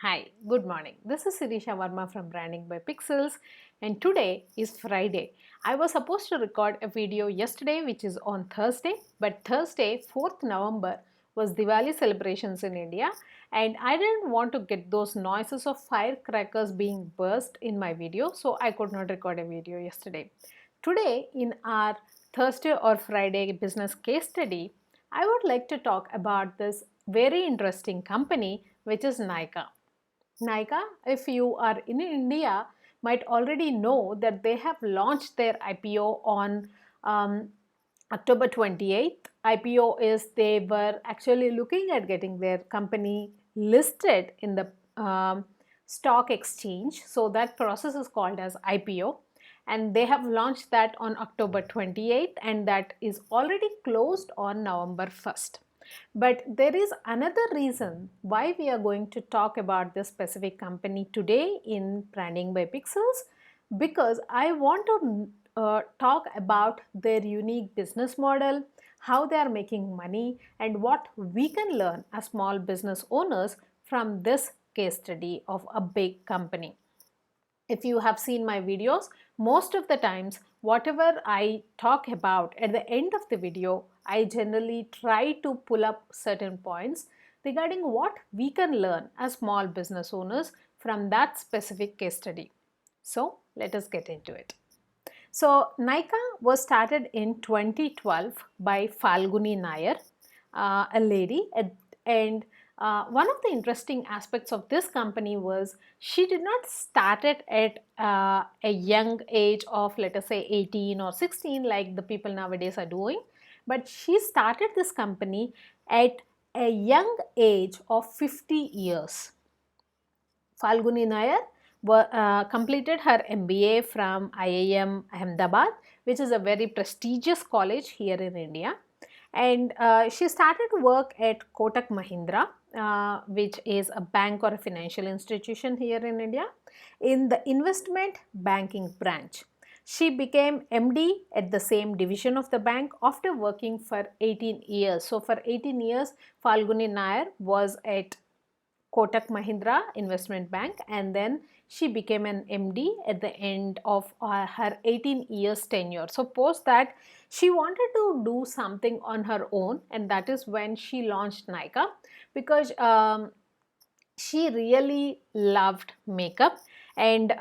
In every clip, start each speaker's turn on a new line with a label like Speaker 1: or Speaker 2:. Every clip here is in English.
Speaker 1: Hi, good morning. This is Sirishavarma from Branding by Pixels, and today is Friday. I was supposed to record a video yesterday, which is on Thursday, but Thursday, 4th November, was Diwali celebrations in India, and I didn't want to get those noises of firecrackers being burst in my video, so I could not record a video yesterday. Today, in our Thursday or Friday business case study, I would like to talk about this very interesting company, which is Nykaa. Nykaa, if you are in India, might already know that they have launched their IPO on October 28th. IPO is they were actually looking at getting their company listed in the stock exchange. So that process is called as IPO. And they have launched that on October 28th, and that is already closed on November 1st. But there is another reason why we are going to talk about this specific company today in Branding by Pixels, because I want to talk about their unique business model, how they are making money, and what we can learn as small business owners from this case study of a big company. If you have seen my videos, most of the times whatever I talk about at the end of the video, I generally try to pull up certain points regarding what we can learn as small business owners from that specific case study. So let us get into it. So Nykaa was started in 2012 by Falguni Nayar, a lady, and one of the interesting aspects of this company was she did not start it at a young age of, let us say, 18 or 16 like the people nowadays are doing, but she started this company at a young age of 50 years. Falguni Nayar completed her MBA from IIM Ahmedabad, which is a very prestigious college here in India. And she started work at Kotak Mahindra, which is a bank or a financial institution here in India, in the investment banking branch. She became MD at the same division of the bank after working for 18 years. So, for 18 years, Falguni Nayar was at Kotak Mahindra Investment Bank, and then she became an MD at the end of her 18 years tenure. So post that, she wanted to do something on her own, and that is when she launched Nykaa, because she really loved makeup. And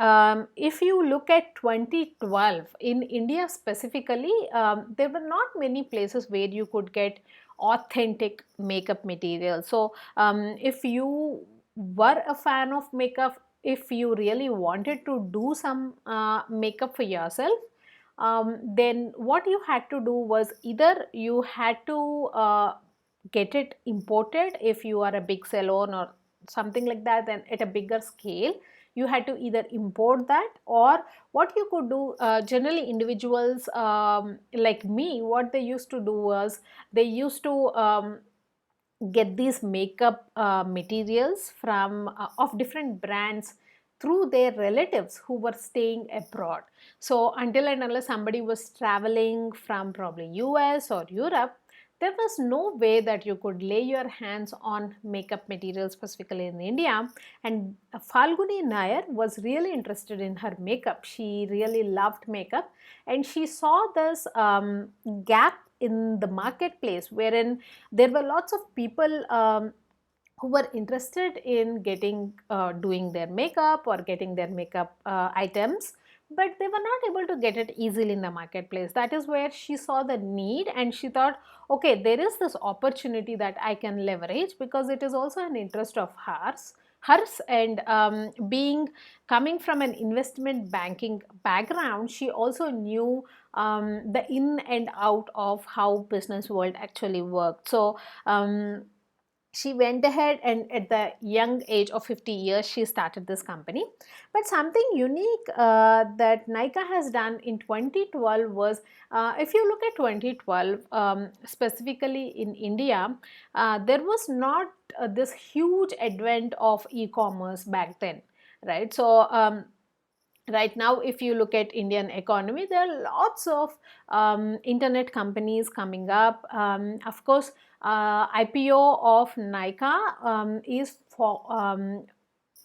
Speaker 1: if you look at 2012 in India specifically, there were not many places where you could get authentic makeup material. So if you were a fan of makeup, if you really wanted to do some makeup for yourself, then what you had to do was either you had to get it imported if you are a big salon or something like that, then at a bigger scale you had to either import that, or what you could do, generally individuals like me, what they used to do was they used to get these makeup materials from of different brands through their relatives who were staying abroad. So until and unless somebody was traveling from probably US or Europe, there was no way that you could lay your hands on makeup materials specifically in India. And Falguni Nayar was really interested in her makeup. She really loved makeup, and she saw this gap in the marketplace wherein there were lots of people who were interested in getting doing their makeup or getting their makeup items, but they were not able to get it easily in the marketplace. That is where she saw the need, and she thought, okay, there is this opportunity that I can leverage, because it is also an interest of hers. And being coming from an investment banking background, she also knew the in and out of how business world actually worked. So she went ahead, and at the young age of 50 years she started this company. But something unique that Nykaa has done in 2012 was, if you look at 2012, specifically in India, there was not this huge advent of e-commerce back then, right? So right now, if you look at Indian economy, there are lots of internet companies coming up. Of course, IPO of Nykaa is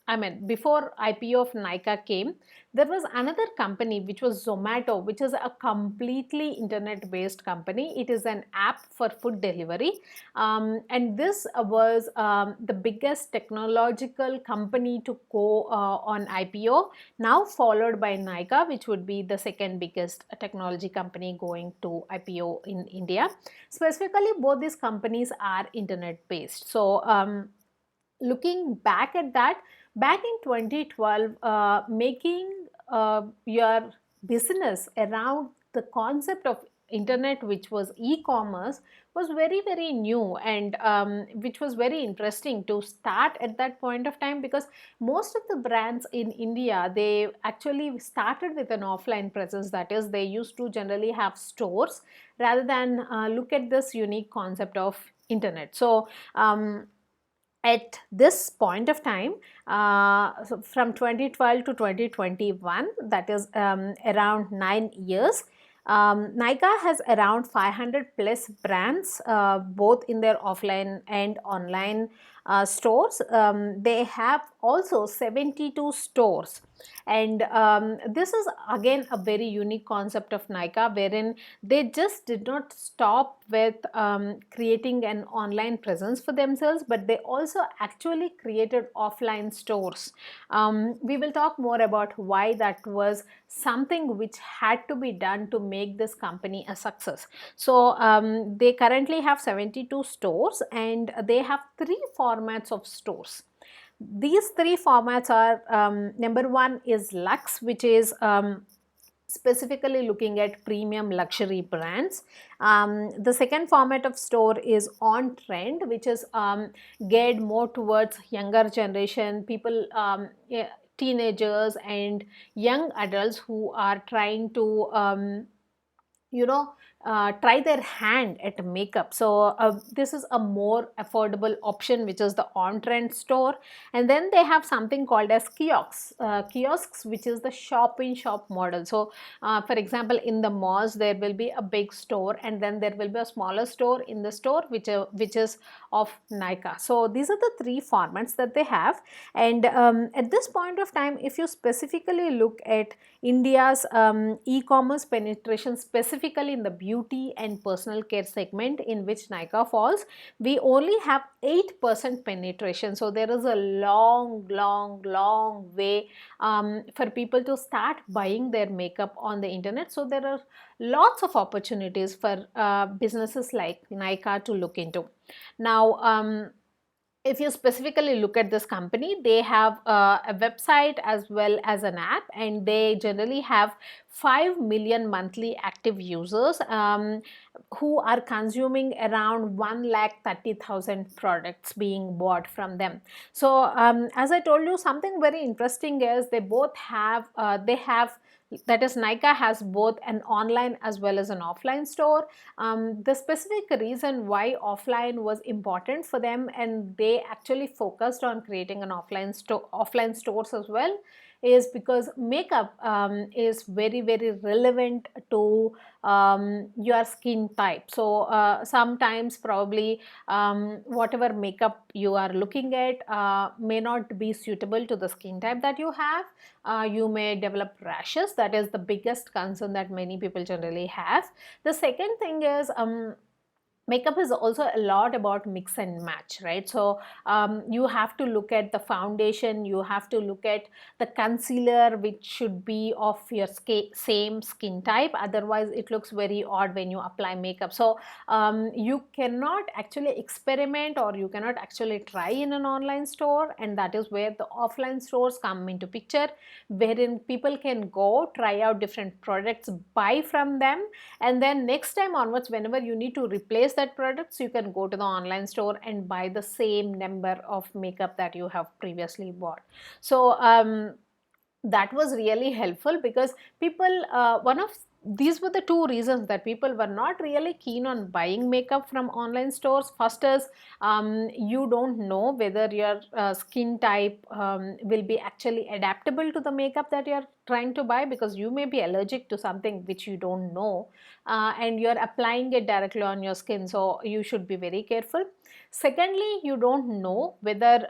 Speaker 1: I mean, before IPO of Nykaa came, there was another company which was Zomato, which is a completely internet-based company. It is an app for food delivery, and this was the biggest technological company to go on IPO. Now followed by Nykaa, which would be the second biggest technology company going to IPO in India. Specifically, both these companies are internet-based. So looking back at that, back in 2012, making your business around the concept of internet, which was e-commerce, was very new, and which was very interesting to start at that point of time, because most of the brands in India, they actually started with an offline presence. That is, they used to generally have stores rather than look at this unique concept of internet. So at this point of time, so from 2012 to 2021, that is around 9 years, Nykaa has around 500 plus brands, both in their offline and online stores. They have also 72 stores, and this is again a very unique concept of Nykaa, wherein they just did not stop with creating an online presence for themselves, but they also actually created offline stores. We will talk more about why that was something which had to be done to make this company a success. So they currently have 72 stores, and they have three formats of stores. These three formats are, number one is Luxe, which is specifically looking at premium luxury brands. The second format of store is On Trend, which is geared more towards younger generation people, yeah, teenagers and young adults who are trying to you know try their hand at makeup. So this is a more affordable option, which is the On Trend store. And then they have something called as kiosks, which is the shop in shop model. So for example, in the malls there will be a big store, and then there will be a smaller store in the store, which is of Nykaa. So these are the three formats that they have. And at this point of time, if you specifically look at India's e-commerce penetration, specifically in the beauty and personal care segment in which Nykaa falls, we only have 8% penetration. So there is a long way for people to start buying their makeup on the internet. So there are lots of opportunities for businesses like Nykaa to look into. Now, if you specifically look at this company, they have a website as well as an app, and they generally have 5 million monthly active users who are consuming around 1,30,000 products being bought from them. So as I told you, something very interesting is they both have that is, Nykaa has both an online as well as an offline store. The specific reason why offline was important for them, and they actually focused on creating an offline stores as well, is because makeup is very relevant to your skin type. So sometimes probably whatever makeup you are looking at may not be suitable to the skin type that you have. You may develop rashes. That is the biggest concern that many people generally have. The second thing is makeup is also a lot about mix and match, right? So you have to look at the foundation, you have to look at the concealer, which should be of your same skin type. Otherwise it looks very odd when you apply makeup. So you cannot actually experiment, or you cannot actually try in an online store, and that is where the offline stores come into picture, wherein people can go try out different products, buy from them, and then next time onwards, whenever you need to replace that product, you can go to the online store and buy the same number of makeup that you have previously bought. So that was really helpful, because people, these were the two reasons that people were not really keen on buying makeup from online stores. First is you don't know whether your skin type will be actually adaptable to the makeup that you're trying to buy, because you may be allergic to something which you don't know, and you're applying it directly on your skin, so you should be very careful. Secondly, you don't know whether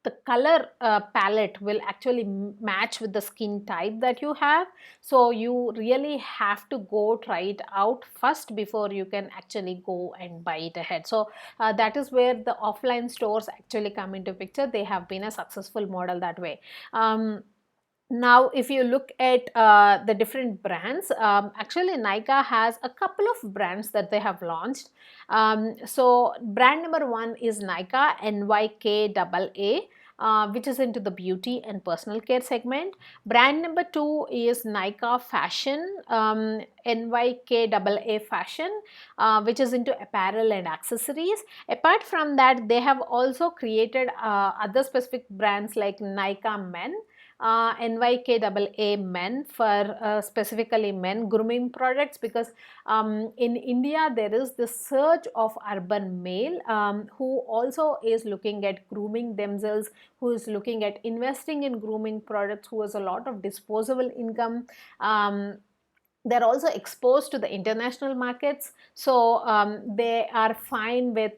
Speaker 1: the color palette will actually match with the skin type that you have. So you really have to go try it out first before you can actually go and buy it ahead. So that is where the offline stores actually come into picture. They have been a successful model that way. Now, if you look at the different brands, actually Nykaa has a couple of brands that they have launched. So brand number one is Nykaa NYKAA, which is into the beauty and personal care segment. Brand number two is Nykaa Fashion, NYKAA Fashion, which is into apparel and accessories. Apart from that, they have also created other specific brands like Nykaa Men, NYKAA Men for specifically men grooming products, because in India there is this surge of urban male who also is looking at grooming themselves, who is looking at investing in grooming products, who has a lot of disposable income. They're also exposed to the international markets, so they are fine with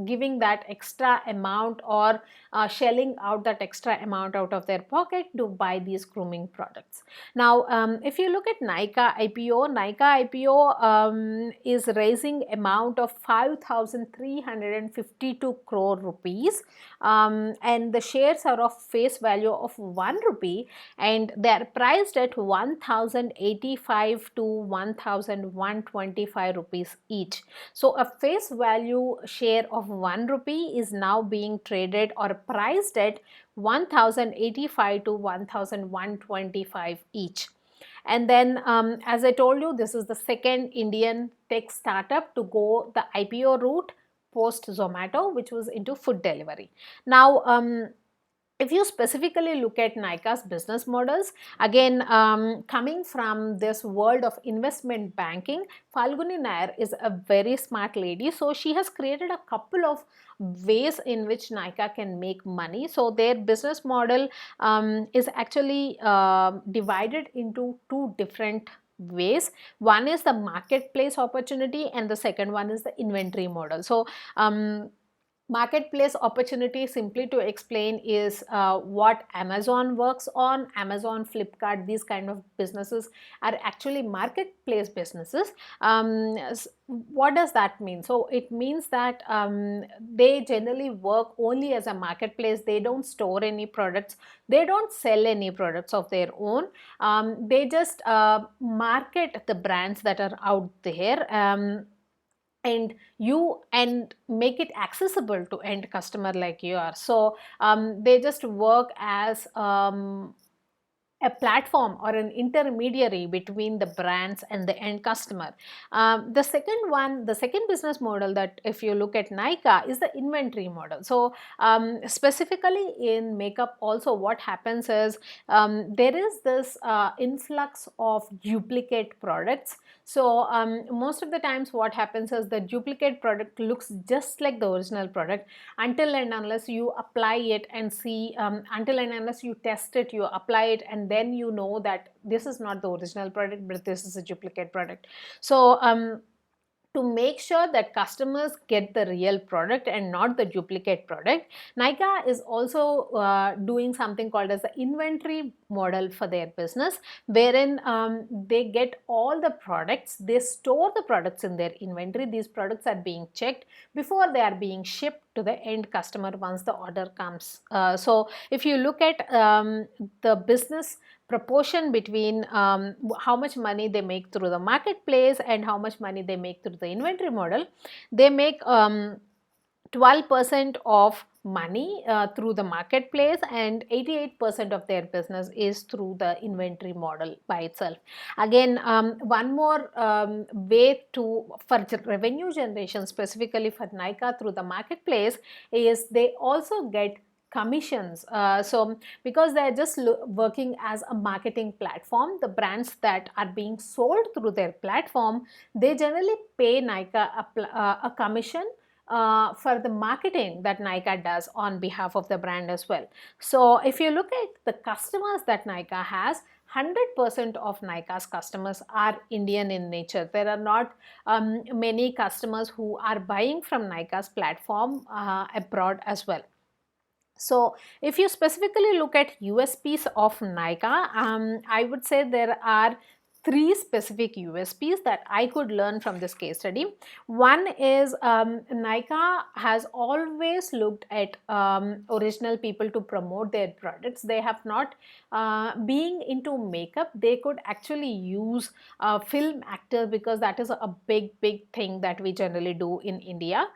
Speaker 1: giving that extra amount or shelling out that extra amount out of their pocket to buy these grooming products. Now, if you look at Nykaa IPO, Nykaa IPO is raising amount of 5,352 crore rupees, and the shares are of face value of 1 rupee, and they are priced at 1,085 to 1,125 rupees each. So a face value share of 1 rupee is now being traded or priced at 1,085 to 1,125 each. And then, as I told you, this is the second Indian tech startup to go the IPO route post Zomato, which was into food delivery. Now, if you specifically look at Nykaa's business models, again, coming from this world of investment banking, Falguni Nayar is a very smart lady. So she has created a couple of ways in which Nykaa can make money. So their business model is actually divided into two different ways. One is the marketplace opportunity and the second one is the inventory model. So marketplace opportunity, simply to explain, is what Amazon works on. Amazon, Flipkart, these kind of businesses are actually marketplace businesses. What does that mean? So it means that they generally work only as a marketplace. They don't store any products, they don't sell any products of their own. They just market the brands that are out there, and make it accessible to end customer like you are. So they just work as a platform or an intermediary between the brands and the end customer. The second business model, that if you look at Nykaa, is the inventory model. So specifically in makeup also, what happens is there is this influx of duplicate products. So most of the times what happens is the duplicate product looks just like the original product until and unless you apply it and see, until and unless you test it, you apply it, and then you know that this is not the original product but this is a duplicate product. So to make sure that customers get the real product and not the duplicate product, Nykaa is also doing something called as the inventory model for their business, wherein they get all the products, they store the products in their inventory. These products are being checked before they are being shipped to the end customer once the order comes. So if you look at the business proportion between how much money they make through the marketplace and how much money they make through the inventory model, they make 12% of money through the marketplace, and 88% of their business is through the inventory model by itself. Again, one more way for revenue generation specifically for Nykaa through the marketplace is they also get commissions. So because they're just working as a marketing platform, the brands that are being sold through their platform, they generally pay Nykaa a commission for the marketing that Nykaa does on behalf of the brand as well. So if you look at the customers that Nykaa has, 100% of Nykaa's customers are Indian in nature. There are not many customers who are buying from Nykaa's platform abroad as well. So if you specifically look at USPs of Nykaa, I would say there are three specific USPs that I could learn from this case study. One is Nykaa has always looked at original people to promote their products. They have not, being into makeup, they could actually use film actors, because that is a big thing that we generally do in India.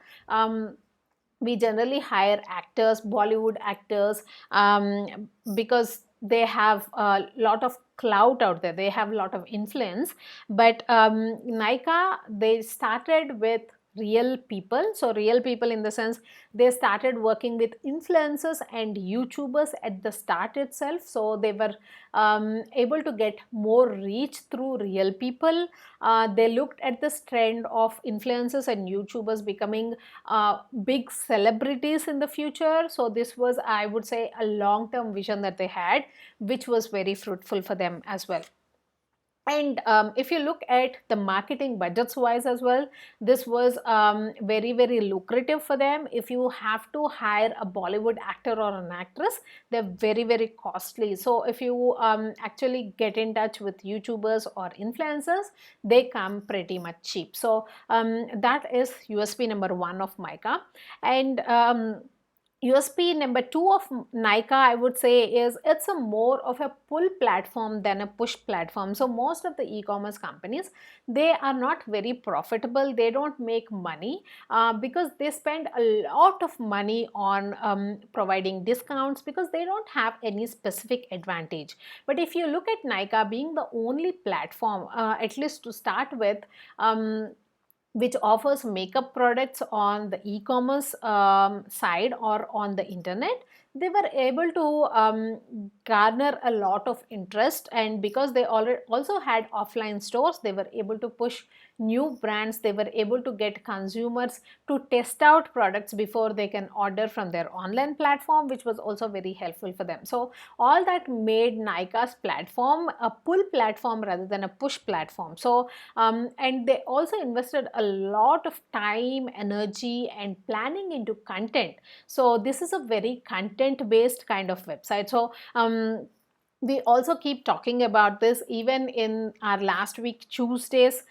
Speaker 1: We generally hire actors, Bollywood actors, because they have a lot of clout out there, they have a lot of influence. But Nykaa, they started with real people. So real people in the sense, they started working with influencers and YouTubers at the start itself. So they were able to get more reach through real people. They looked at this trend of influencers and YouTubers becoming big celebrities in the future. So this was, I would say, a long-term vision that they had, which was very fruitful for them as well. And if you look at the marketing budgets wise as well, this was very lucrative for them. If you have to hire a Bollywood actor or an actress, they're very costly. So if you actually get in touch with YouTubers or influencers, they come pretty much cheap. So that is USP number one of Nykaa. And USP number two of Nykaa, I would say, is it's a more of a pull platform than a push platform. So most of the e-commerce companies, they are not very profitable. They don't make money because they spend a lot of money on providing discounts, because they don't have any specific advantage. But if you look at Nykaa being the only platform, at least to start with, which offers makeup products on the e-commerce side or on the internet, they were able to garner a lot of interest. And because they already also had offline stores, they were able to push new brands. They were able to get consumers to test out products before they can order from their online platform, which was also very helpful for them. So all that made Nykaa's platform a pull platform rather than a push platform. So and they also invested a lot of time, energy, and planning into content. So this is a very content based kind of website. So we also keep talking about this even in our last week Tuesday's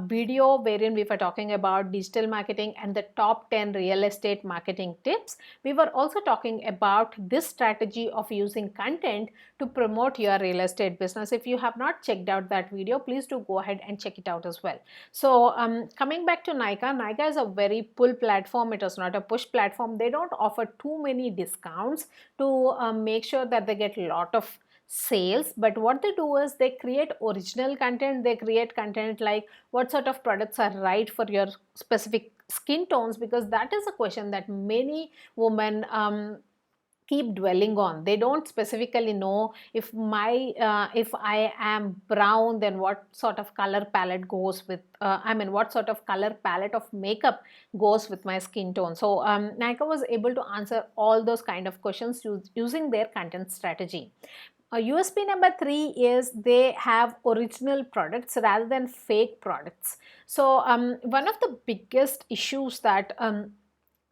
Speaker 1: video, wherein we were talking about digital marketing and the top 10 real estate marketing tips. We were also talking about this strategy of using content to promote your real estate business. If you have not checked out that video, please do go ahead and check it out as well. So coming back to Nykaa is a very pull platform. It is not a push platform. They don't offer too many discounts to make sure that they get a lot of sales. But what they do is they create original content. They create content like what sort of products are right for your specific skin tones, because that is a question that many women keep dwelling on. They don't specifically know if if I am brown, then what sort of color palette goes with what sort of color palette of makeup goes with my skin tone. So Nykaa was able to answer all those kind of questions using their content strategy. USP number three is they have original products rather than fake products. So one of the biggest issues that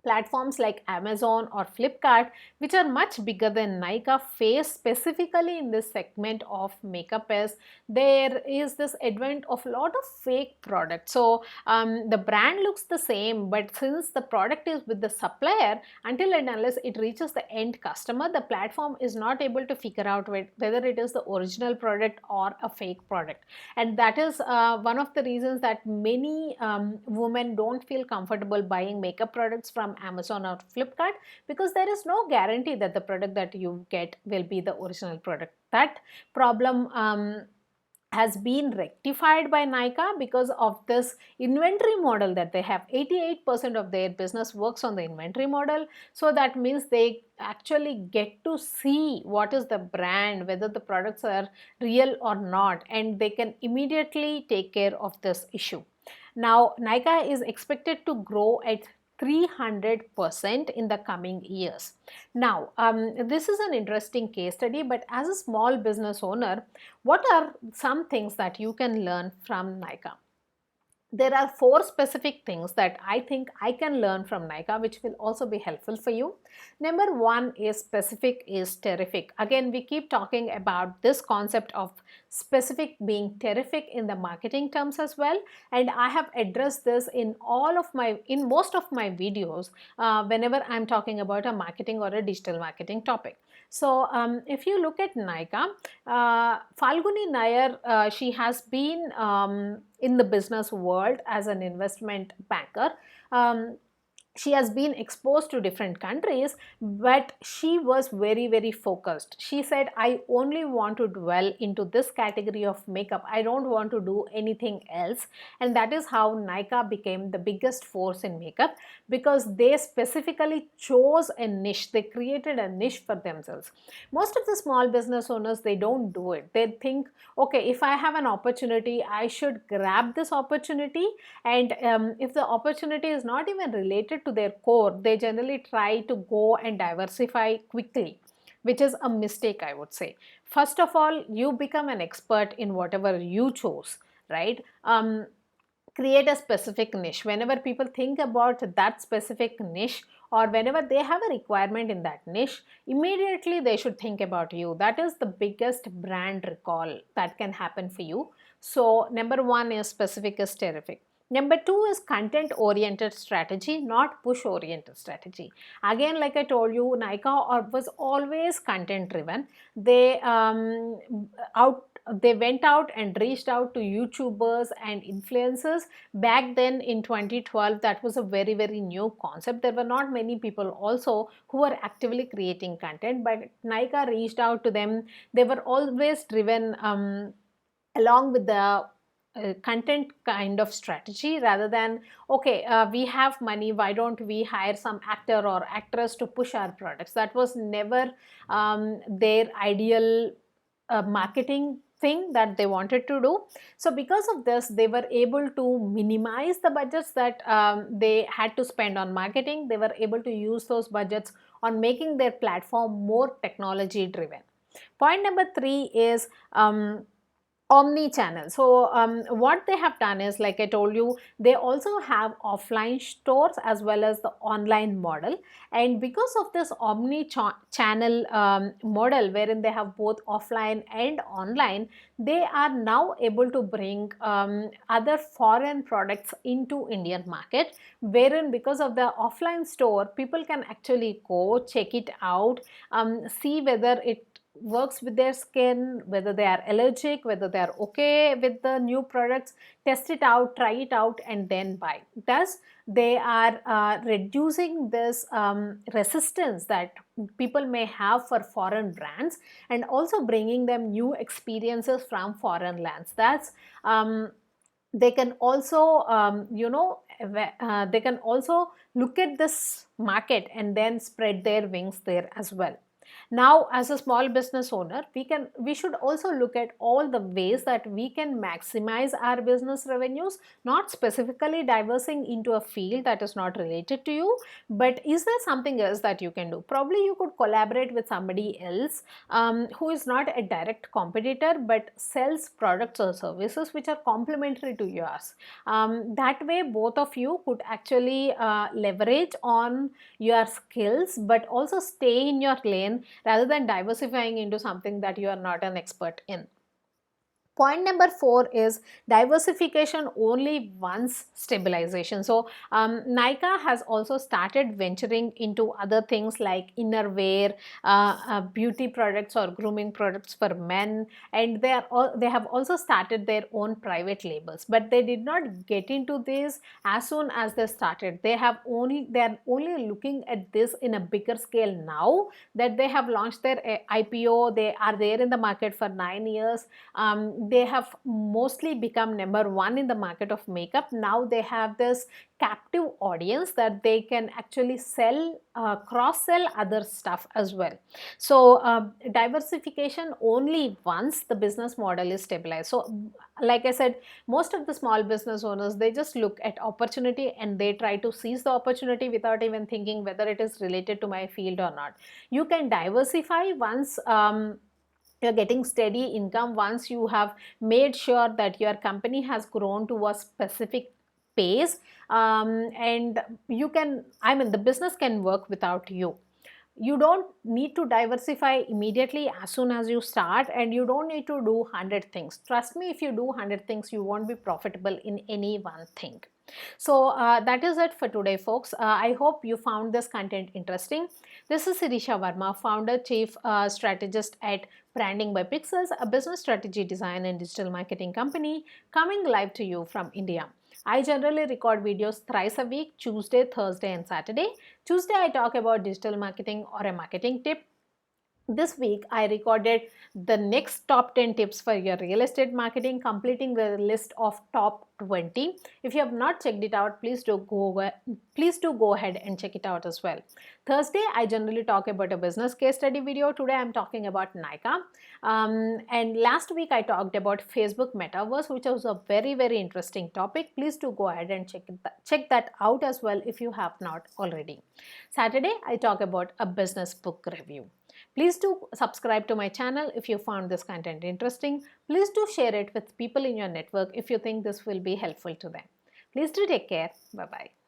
Speaker 1: platforms like Amazon or Flipkart, which are much bigger than Nykaa, face specifically in this segment of makeup, is there is this advent of a lot of fake products. So the brand looks the same, but since the product is with the supplier, until and unless it reaches the end customer, the platform is not able to figure out whether it is the original product or a fake product. And that is one of the reasons that many women don't feel comfortable buying makeup products from Amazon or Flipkart, because there is no guarantee that the product that you get will be the original product. That problem has been rectified by Nykaa because of this inventory model that they have. 88% of their business works on the inventory model. So that means they actually get to see what is the brand, whether the products are real or not, and they can immediately take care of this issue. Now, Nykaa is expected to grow at 300% in the coming years. Now, this is an interesting case study, but as a small business owner, what are some things that you can learn from Nykaa? there are 4 specific things that I think I can learn from Nykaa, which will also be helpful for you. Number 1 is specific is terrific. Again, we keep talking about this concept of specific being terrific in the marketing terms as well, and I have addressed this in most of my videos whenever I'm talking about a marketing or a digital marketing topic. So if you look at Nykaa, Falguni Nayar, she has been in the business world as an investment banker. Um, she has been exposed to different countries, but she was very focused. She said, I only want to dwell into this category of makeup. I don't want to do anything else. And that is how Nykaa became the biggest force in makeup, because they specifically chose a niche. They created a niche for themselves. Most of the small business owners, they don't do it. They think, okay, if I have an opportunity, I should grab this opportunity. And if the opportunity is not even related to their core, they generally try to go and diversify quickly, which is a mistake, I would say. First of all, you become an expert in whatever you chose, right? Create a specific niche. Whenever people think about that specific niche, or whenever they have a requirement in that niche, immediately they should think about you. That is the biggest brand recall that can happen for you. So number 1 is specific is terrific. Number 2 is content oriented strategy, not push oriented strategy. Again, like I told you, Nykaa was always content driven. They went out and reached out to YouTubers and influencers. Back then in 2012, that was a very new concept. There were not many people also who were actively creating content, but Nykaa reached out to them. They were always driven along with the content kind of strategy, rather than, okay, we have money, why don't we hire some actor or actress to push our products. That was never their ideal marketing thing that they wanted to do. So because of this, they were able to minimize the budgets that they had to spend on marketing. They were able to use those budgets on making their platform more technology driven. Point number 3 is Omni Channel. So what they have done is, like I told you, they also have offline stores as well as the online model. And because of this Omni Channel model, wherein they have both offline and online, they are now able to bring other foreign products into Indian market, wherein because of the offline store, people can actually go check it out, see whether it works with their skin, whether they are allergic, whether they are okay with the new products, test it out, try it out, and then buy. Thus, they are reducing this resistance that people may have for foreign brands, and also bringing them new experiences from foreign lands. That's they can also they can also look at this market and then spread their wings there as well. Now, as a small business owner, we should also look at all the ways that we can maximize our business revenues, not specifically diversing into a field that is not related to you, but is there something else that you can do? Probably you could collaborate with somebody else who is not a direct competitor but sells products or services which are complementary to yours. That way, both of you could actually leverage on your skills but also stay in your lane, rather than diversifying into something that you are not an expert in. Point number 4 is diversification only once stabilization. So Nykaa has also started venturing into other things like innerwear, beauty products or grooming products for men, and they have also started their own private labels. But they did not get into this as soon as they started. They are only looking at this in a bigger scale now that they have launched their IPO. They are there in the market for 9 years. They have mostly become number 1 in the market of makeup. Now they have this captive audience that they can actually sell, cross-sell other stuff as well. So diversification only once the business model is stabilized. So like I said, most of the small business owners, they just look at opportunity and they try to seize the opportunity without even thinking whether it is related to my field or not. You can diversify once you're getting steady income, once you have made sure that your company has grown to a specific pace, and you can, I mean, the business can work without you. You don't need to diversify immediately as soon as you start, and you don't need to do 100 things. Trust me, if you do 100 things, you won't be profitable in any one thing. So that is it for today, folks. I hope you found this content interesting. This is Sirisha Varma, founder, chief strategist at Branding by Pixels, a business strategy design and digital marketing company, coming live to you from India. I generally record videos thrice a week, Tuesday, Thursday, and Saturday. Tuesday, I talk about digital marketing or a marketing tip. This week, I recorded the next top 10 tips for your real estate marketing, completing the list of top 20. If you have not checked it out, please do go ahead and check it out as well. Thursday, I generally talk about a business case study video. Today, I'm talking about Nykaa. And last week, I talked about Facebook Metaverse, which was a very, very interesting topic. Please do go ahead and check that out as well if you have not already. Saturday, I talk about a business book review. Please do subscribe to my channel if you found this content interesting. Please do share it with people in your network if you think this will be helpful to them. Please do take care. Bye-bye.